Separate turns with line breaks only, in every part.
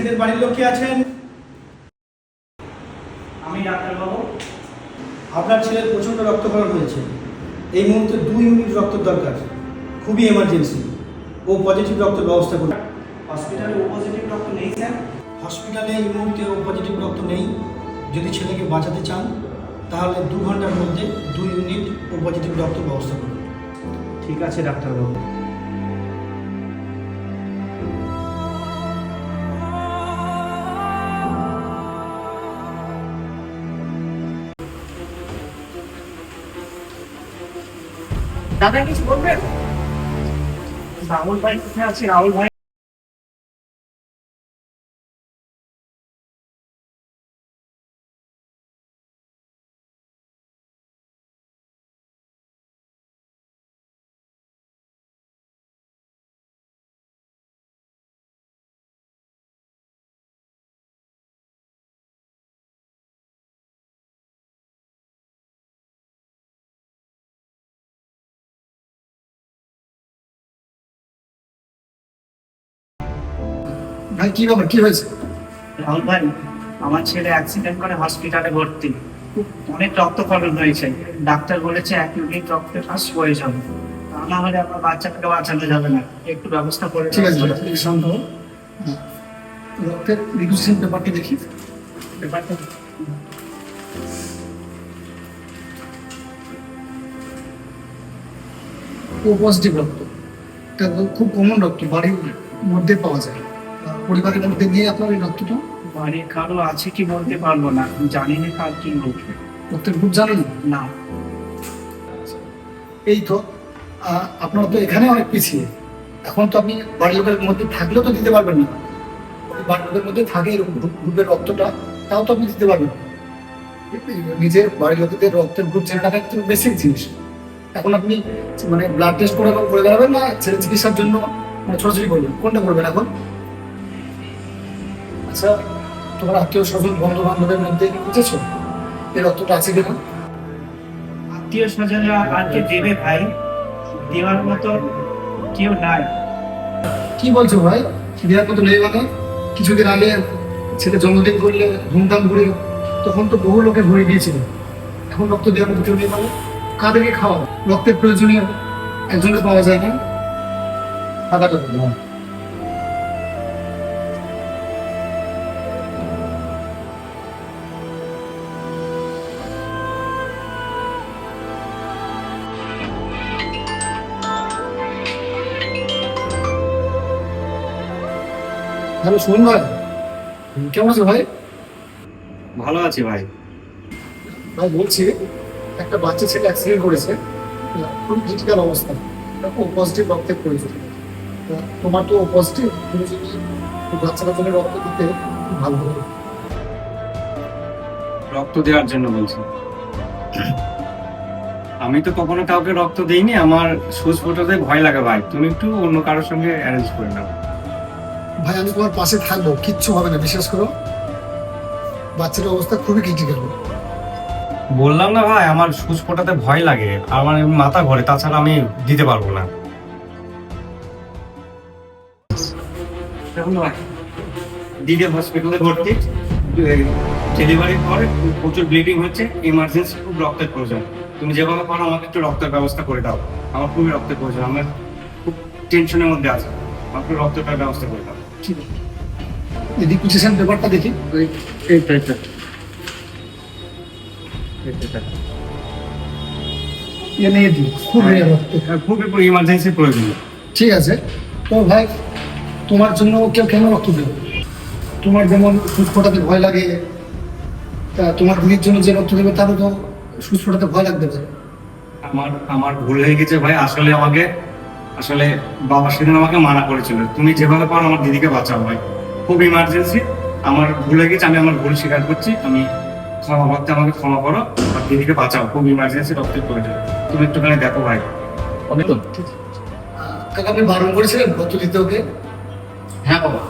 পেশেন্টের বাড়ির লোক কে আছেন?
আমি ডাক্তারবাবু।
আপনার ছেলের প্রচণ্ড রক্তক্ষরণ হয়েছে। এই মুহূর্তে 2 ইউনিট রক্তের দরকার, খুবই এমার্জেন্সি। ও পজিটিভ রক্তের ব্যবস্থা করুন।
হসপিটালে ও পজিটিভ রক্ত নেই স্যার।
হসপিটালে এই মুহূর্তে ও পজিটিভ রক্ত নেই। যদি ছেলেকে বাঁচাতে চান তাহলে 2 ঘন্টার মধ্যে 2 ইউনিট ও পজিটিভ রক্তের ব্যবস্থা করুন।
ঠিক আছে ডাক্তারবাবু। দাদা কিছু বলবেন? রাহুল ভাই কোথায় আছে? রাহুল ভাই
ভাই কি ব্যাপার, কি হয়েছে?
রাহুল ভাই, আমার ছেলে অ্যাক্সিডেন্ট করে হসপিটালে ভর্তি। অনেক রক্তক্ষরণ হয়েছে। ডাক্তার বলেছে 1 ইউনিট রক্তের পাস প্রয়োজন। তা না হলে আমার বাচ্চাটাকে বাঁচানো যাবে না। একটু ব্যবস্থা করে
ঠিক আছে, তুমি শান্ত হও। রক্তের রিকুইজিশন পেপারটি দেখি।
ব্যাপারটা
ও পজিটিভ রক্ত, এটা খুব কমন রক্ত, বাড়ির মধ্যে পাওয়া যায়। পরিবারের মধ্যে নিয়ে আপনার এই রক্তটা।
বাড়ির কারো আছে কি বলতে পারবো না, জানি না কার কি রোগ।
রক্তের গ্রুপ জানেন
না।
এই তো আপনারা তো এখানে অনেক পিছিয়ে। এখন তো আপনি বাড়ির লোকের মধ্যে থাকলেও তো দিতে পারবেন না। বাড়ির লোকের মধ্যে থাকে এরকম গ্রুপের রক্তটা, তাও তো আপনি দিতে পারবেন না। নিজের বাড়ির লোকেদের রক্তের গ্রুপ জেনে রাখা একটু বেসিক জিনিস। এখন আপনি মানে ব্লাড টেস্ট করে করে বেড়াবেন না ছেলে চিকিৎসার জন্য মানে ছোটাছুটি করবেন, কোনটা করবেন এখন? আচ্ছা, তোমার আত্মীয় স্বজন বন্ধু বান্ধবের মধ্যে বুঝেছো এই রক্তটা আছে কিনা?
আত্মীয় স্বজনরা আর কে দেবে ভাই? দেওয়ার মতো কেউ নাই।
কি বলছো ভাই, দেওয়ার মতো নেই মানে? কিছুদিন আগে ছেলে জন্মদিন করলে ধুমধাম করে, তখন তো বহু লোকে ভরে দিয়েছিল। এখন রক্ত দেওয়ার মতো কেউ নেই মানে? কাদেরকে খাওয়া? রক্তের প্রয়োজনীয় একজনকে পাওয়া যায় না। টাকাটা দেবো। হ্যালো সুমন ভাই, কেমন আছো ভাই?
ভালো আছি ভাই।
ভাই বলছি, একটা বাচ্চা ছেলে অ্যাক্সিডেন্ট করেছে, খুবই ক্রিটিক্যাল অবস্থা। ও পজিটিভ রক্তের প্রয়োজন। তোমার তো পজিটিভ, তুমি যদি বাচ্চাটার জন্য রক্ত দিতে খুব ভালো হবে।
রক্ত দেওয়ার জন্য বলছি? আমি তো কখনো কাউকে রক্ত দিইনি। আমার সুচ ফোটাতে ভয় লাগে ভাই। তুমি একটু অন্য কারোর সঙ্গে অ্যারেঞ্জ করে নাও।
ভাই আমি তোমার পাশে থাকবো, কিচ্ছু হবে না, বিশ্বাস করো। বাচ্চাটার অবস্থা খুবই ক্রিটিক্যাল।
বললাম না ভাই, আমার সুচ ফোটাতে ভয় লাগে, আমার মাথা ঘোরে, তাছাড়া আমি দিতে পারবো না। দিদি হসপিটালে ভর্তি, ডেলিভারির পরে প্রচুর ব্লিডিং হচ্ছে, ইমার্জেন্সি খুব রক্তের প্রয়োজন। তুমি যেভাবে পারো আমাকে একটু রক্তের ব্যবস্থা করে দাও। আমার খুবই রক্তের প্রয়োজন, আমার খুব টেনশনের মধ্যে আছে, আমাকে রক্তটার ব্যবস্থা করে দাও।
ঠিক আছে, এই রিকুইজিশন পেপারটা দেখি।
খুবই ইমার্জেন্সি প্রয়োজন।
ঠিক আছে, তো ভাই তোমার জন্য কেউ কেন রক্ত দেবে? তোমার যেমন সুচ ফোটাতে ভয় লাগে, তা তোমার দিদির জন্য যে রক্ত দেবে তারও তো সুচ ফোটাতে ভয় লাগতে পারে।
আমার ভুল হয়ে গেছে ভাই। আসলে বাবা সেদিন আমাকে মানা করেছিল, তুমি যেভাবে পারো আমার দিদিকে বাঁচাও ভাই, খুব ইমার্জেন্সি। আমার ভুল হয়ে গেছে, আমি আমার ভুল স্বীকার করছি। আমি ক্ষমা করতে, আমাকে ক্ষমা করো, আমার দিদিকে বাঁচাও, খুব ইমার্জেন্সি রক্তের প্রয়োজন। তুমি একটুখানি দেখো ভাই।
কাকা আপনি বারণ করেছিলেন রক্ত দিতে ওকে?
হ্যাঁ বাবা,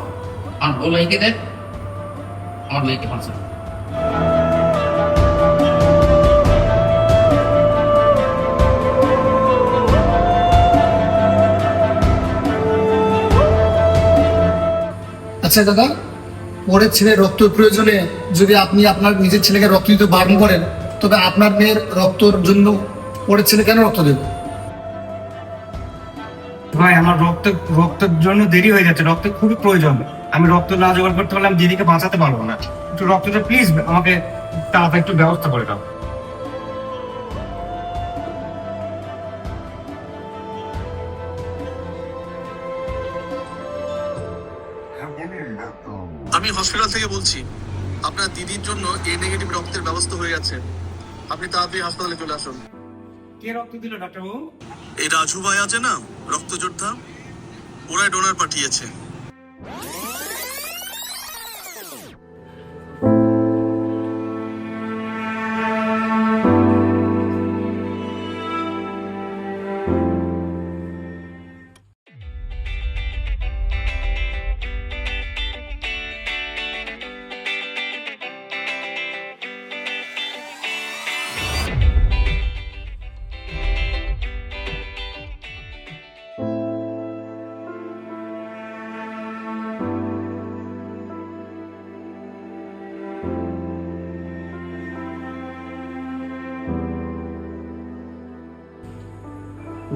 আর ও লাইকে দেখ, আমার লাইকে বাঁচা।
আচ্ছা দাদা, পরের ছেলের রক্ত প্রয়োজনে যদি আপনি আপনার নিজের ছেলেকে রক্ত দিতে বারণ করেন, তবে আপনার মেয়ের রক্তর জন্য পরের ছেলে কেন রক্ত দেবে?
ভাই আমার রক্তের জন্য দেরি হয়ে যাচ্ছে, রক্তের খুবই প্রয়োজন। আমি রক্ত না জোগাড় করতে পারলে আমি দিদিকে বাঁচাতে পারবো না। একটু রক্তটা প্লিজ আমাকে তাড়াতাড়ি একটু ব্যবস্থা করে দাও।
আমি হসপিটাল থেকে বলছি, আপনার দিদির জন্য এ নেগেটিভ রক্তের ব্যবস্থা হয়ে গেছে। আপনি তাড়াতাড়ি হাসপাতালে চলে আসুন।
কে রক্ত দিল ডাক্তারবাবু?
এই রাজু ভাই আছে না, রক্তযোদ্ধা, ওরাই ডোনার পাঠিয়েছে।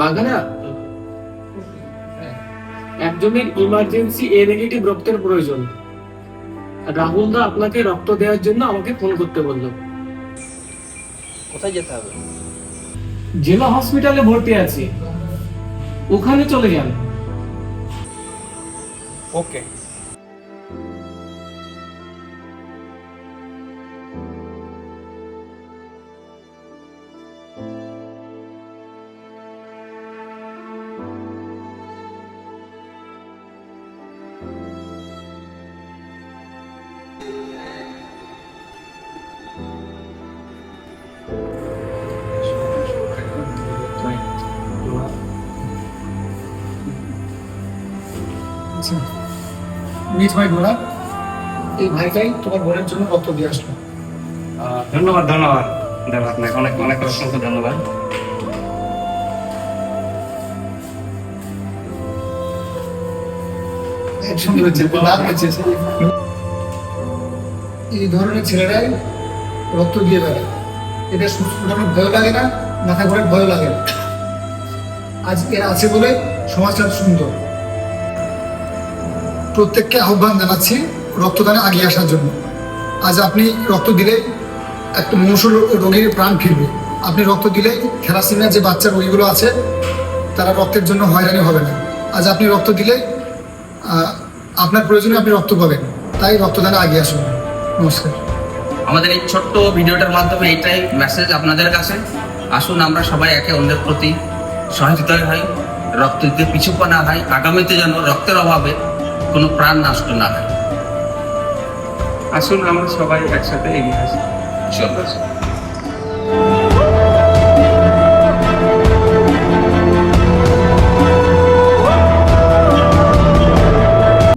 বাগানা, একজনের ইমার্জেন্সি এ নেগেটিভ রক্তের প্রয়োজন। রাহুল দা আপনাকে রক্ত দেওয়ার জন্য আমাকে ফোন করতে বললো।
কোথায় যেতে হবে?
জেলা হসপিটালে ভর্তি আছি, ওখানে চলে যান।
ওকে।
আচ্ছা, মিট ভাই ঘোড়া, এই ভাইটাই তোমার বোনের জন্য রক্ত দিয়ে আসলো।
ধন্যবাদ ধন্যবাদ দাদা, আপনাকে অনেক অনেক অসংখ্য ধন্যবাদ।
একসঙ্গে হচ্ছে, লাভ হচ্ছে। এই ধরনের ছেলেরাই রক্ত দিয়ে বেড়ায়। এটা সুস্থ ফোটানোর ভয় লাগে না, মাথা ঘোরার ভয় লাগে না। আজ এরা আছে বলে সমাজটা সুন্দর। প্রত্যেককে আহ্বান জানাচ্ছি রক্তদানে আগিয়ে আসার জন্য। আজ আপনি রক্ত দিলে একটা মুমূর্ষু রোগীর প্রাণ ফিরবে। আপনি রক্ত দিলে থ্যালাসেমিয়া যে বাচ্চা রোগীগুলো আছে তারা রক্তের জন্য হয়রানি হবে না। আজ আপনি রক্ত দিলে আপনার প্রয়োজনে আপনি রক্ত পাবেন। তাই রক্তদানে আগিয়ে আসুন। নমস্কার।
আমাদের এই ছোট্ট ভিডিওটার মাধ্যমে এটাই মেসেজ আপনাদের কাছে, আসুন আমরা সবাই একে অন্যের প্রতি সহযোগিতা হই, রক্ত দিতে পিছু পা না হয়, আগামীতে যেন রক্তের অভাবে কোনো প্রাণ নষ্ট না হয়।
আসুন আমরা সবাই একসাথে এগিয়ে আসি।
চলো।